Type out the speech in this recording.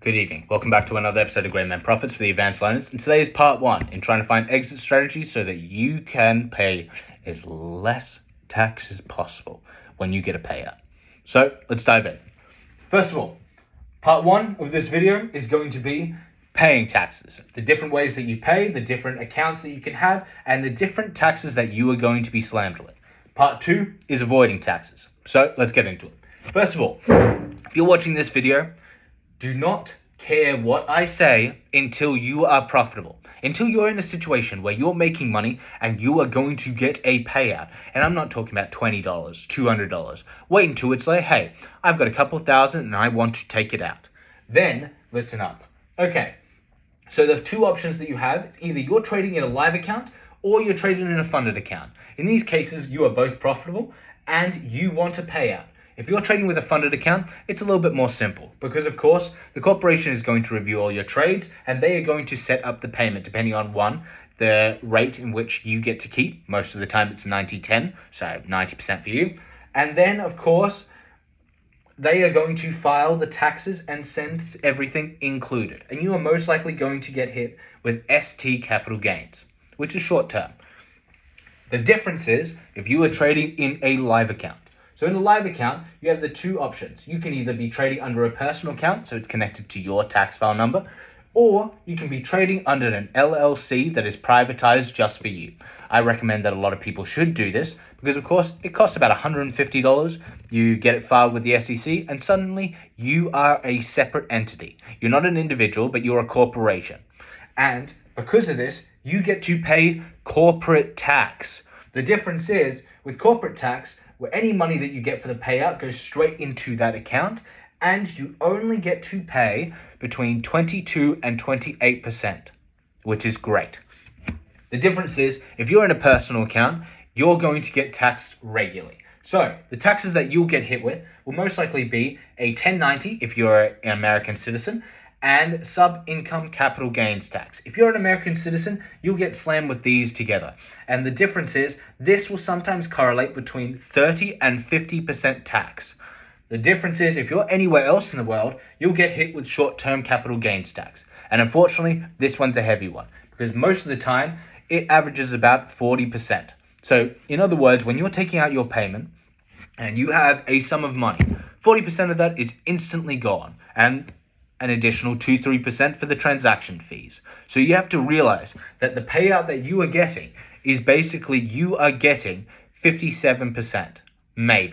Good evening. Welcome back to another episode of Great Men Profits for the Advanced Learners. And today is part 1 in trying to find exit strategies so that you can pay as less tax as possible when you get a payout. So let's dive in. First of all, part 1 of this video is going to be paying taxes. The different ways that you pay, the different accounts that you can have, and the different taxes that you are going to be slammed with. Part 2 is avoiding taxes. So let's get into it. First of all, if you're watching this video, do not care what I say until you are profitable. Until you're in a situation where you're making money and you are going to get a payout. And I'm not talking about $20, $200. Wait until it's like, hey, I've got a couple thousand and I want to take it out. Then listen up. Okay, so the two options that you have is either you're trading in a live account or you're trading in a funded account. In these cases, you are both profitable and you want a payout. If you're trading with a funded account, it's a little bit more simple because, of course, the corporation is going to review all your trades and they are going to set up the payment depending on, one, the rate in which you get to keep. Most of the time it's 90-10, so 90% for you. And then, of course, they are going to file the taxes and send everything included. And you are most likely going to get hit with ST capital gains, which is short term. The difference is if you are trading in a live account. So in a live account, you have the two options. You can either be trading under a personal account, so it's connected to your tax file number, or you can be trading under an LLC that is privatized just for you. I recommend that a lot of people should do this because, of course, it costs about $150. You get it filed with the SEC, and suddenly you are a separate entity. You're not an individual, but you're a corporation. And because of this, you get to pay corporate tax. The difference is, with corporate tax, where any money that you get for the payout goes straight into that account, and you only get to pay between 22 and 28%, which is great. The difference is, if you're in a personal account, you're going to get taxed regularly. So the taxes that you'll get hit with will most likely be a 1090 if you're an American citizen, and sub-income capital gains tax. If you're an American citizen, you'll get slammed with these together. And the difference is, this will sometimes correlate between 30 and 50% tax. The difference is, if you're anywhere else in the world, you'll get hit with short-term capital gains tax. And unfortunately, this one's a heavy one, because most of the time, it averages about 40%. So, in other words, when you're taking out your payment, and you have a sum of money, 40% of that is instantly gone. And an additional 2-3% for the transaction fees. So you have to realize that the payout that you are getting is basically you are getting 57%, maybe.